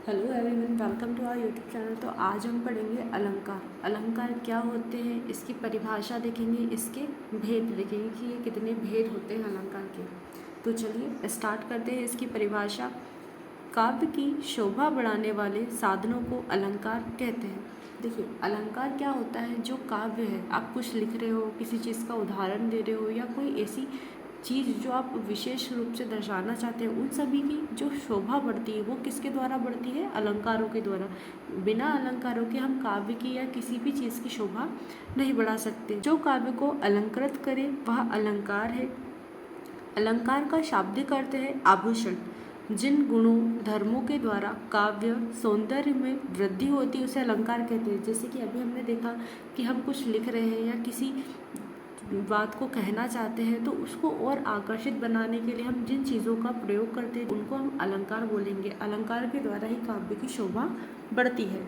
Hello everyone, welcome to our YouTube channel. तो आज हम पढ़ेंगे अलंकार। अलंकार क्या होते हैं, इसकी परिभाषा देखेंगे, इसके भेद देखेंगे कि ये कितने भेद होते हैं अलंकार के। तो चलिए स्टार्ट करते हैं इसकी परिभाषा। काव्य की शोभा बढ़ाने वाले साधनों को अलंकार कहते हैं। देखिए, अलंकार क्या होता है, जो काव्य है, आप कुछ लिख रहे हो, किसी चीज़ का उदाहरण दे रहे हो या कोई ऐसी चीज़ जो आप विशेष रूप से दर्शाना चाहते हैं, उन सभी की जो शोभा बढ़ती है वो किसके द्वारा बढ़ती है? अलंकारों के द्वारा। बिना अलंकारों के हम काव्य की या किसी भी चीज़ की शोभा नहीं बढ़ा सकते। जो काव्य को अलंकृत करे वह अलंकार है। अलंकार का शाब्दिक अर्थ है आभूषण। जिन गुणों धर्मों के द्वारा काव्य सौंदर्य में वृद्धि होती है उसे अलंकार कहते हैं। जैसे कि अभी हमने देखा कि हम कुछ लिख रहे हैं या किसी बात को कहना चाहते हैं, तो उसको और आकर्षित बनाने के लिए हम जिन चीज़ों का प्रयोग करते हैं उनको हम अलंकार बोलेंगे। अलंकार के द्वारा ही काव्य की शोभा बढ़ती है।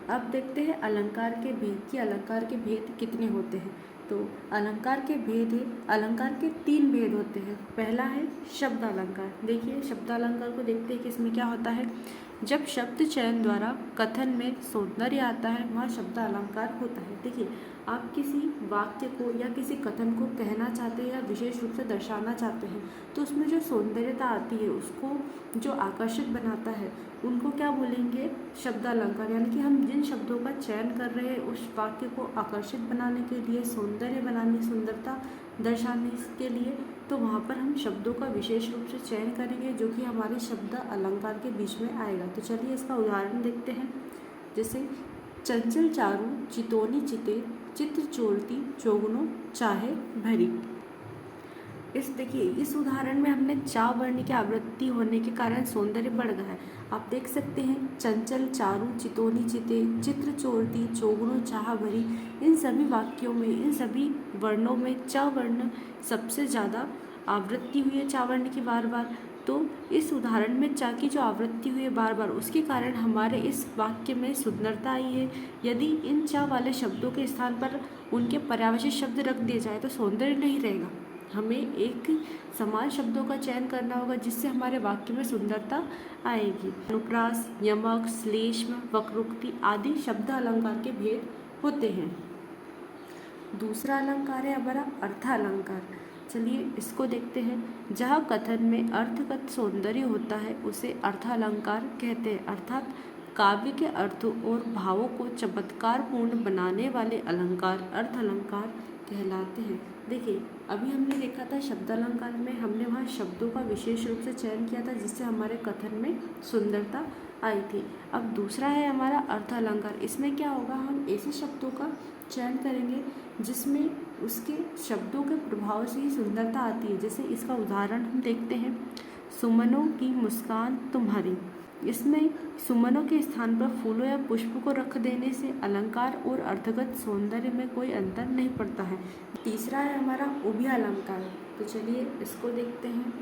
अब देखते हैं अलंकार के भेद कि अलंकार के भेद कितने होते हैं। तो अलंकार के भेद है, अलंकार के 3 भेद होते हैं। पहला है शब्द अलंकार। देखिए, शब्द अलंकार को देखते हैं कि इसमें क्या होता है। जब शब्द चयन द्वारा कथन में सौंदर्य आता है वहाँ शब्द अलंकार होता है। देखिए, आप किसी वाक्य को या किसी कथन को कहना चाहते हैं या विशेष रूप से दर्शाना चाहते हैं, तो उसमें जो सौंदर्यता आती है, उसको जो आकर्षित बनाता है, उनको क्या बोलेंगे? शब्द अलंकार। यानी कि हम जिन शब्दों का चयन कर रहे हैं उस वाक्य को आकर्षित बनाने के लिए, सौंदर्य बनाने, सुंदरता दर्शाने के लिए, तो वहाँ पर हम शब्दों का विशेष रूप से चयन करेंगे जो कि हमारे शब्द अलंकार के बीच में आएगा। तो चलिए इसका उदाहरण देखते हैं। जैसे चंचल चारू चितौनी चिते, चित्र चोरती चोगनो चाहे भरी। देखिए, इस उदाहरण में हमने चा वर्ण की आवृत्ति होने के कारण सौंदर्य बढ़ गया है। आप देख सकते हैं, चंचल चारू चितौनी चिते, चित्र चोरती चोगनो चाह भरी। इन सभी वाक्यों में, इन सभी वर्णों में चा वर्ण सबसे ज़्यादा आवृत्ति हुई है, चा वर्ण की बार बार। तो इस उदाहरण में चा की जो आवृत्ति हुई है बार बार, उसके कारण हमारे इस वाक्य में सुंदरता आई है। यदि इन चा वाले शब्दों के स्थान पर उनके पर्यायवाची शब्द रख दिए जाए तो सौंदर्य नहीं रहेगा। हमें एक समान शब्दों का चयन करना होगा जिससे हमारे वाक्य में सुंदरता आएगी। अनुप्रास, यमक, श्लेष्म, वक्रोक्ति आदि शब्द अलंकार के भेद होते हैं। दूसरा अलंकार है हमारा अर्थ अलंकार। चलिए इसको देखते हैं। जहाँ कथन में अर्थगत सौंदर्य होता है उसे अर्थ अलंकार कहते हैं। अर्थात काव्य के अर्थों और भावों को चमत्कारपूर्ण बनाने वाले अलंकार अर्थ अलंकार कहलाते हैं। देखिए, अभी हमने देखा था शब्द अलंकार में हमने वहाँ शब्दों का विशेष रूप से चयन किया था जिससे हमारे कथन में सुंदरता आई थी। अब दूसरा है हमारा अर्थ अलंकार। इसमें क्या होगा, हम ऐसे शब्दों का चयन करेंगे जिसमें उसके शब्दों के प्रभाव से ही सुंदरता आती है। जैसे इसका उदाहरण हम देखते हैं, सुमनों की मुस्कान तुम्हारी। इसमें सुमनों के स्थान पर फूलों या पुष्प को रख देने से अलंकार और अर्थगत सौंदर्य में कोई अंतर नहीं पड़ता है। तीसरा है हमारा उभय अलंकार। तो चलिए इसको देखते हैं।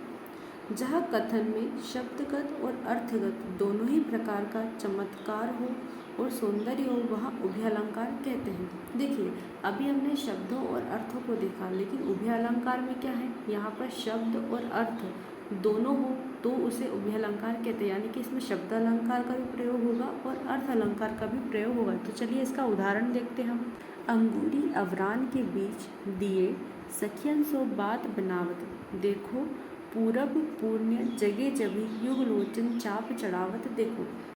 जहाँ कथन में शब्दगत और अर्थगत दोनों ही प्रकार का चमत्कार हो और सौंदर्य हो वहाँ उभय अलंकार कहते हैं। देखिए, अभी हमने शब्दों और अर्थों को देखा, लेकिन उभय अलंकार में क्या है, यहाँ पर शब्द और अर्थ दोनों हो तो उसे उभय अलंकार कहते हैं। यानी कि इसमें शब्द अलंकार का भी प्रयोग होगा और अर्थ अलंकार का भी प्रयोग होगा। तो चलिए इसका उदाहरण देखते हैं हम। अंगूरी अवरान के बीच दिए, सखियन सो बात बनावत, देखो पूरब पुण्य जगे जभी, युग लोचन चाप चढ़ावत देखो।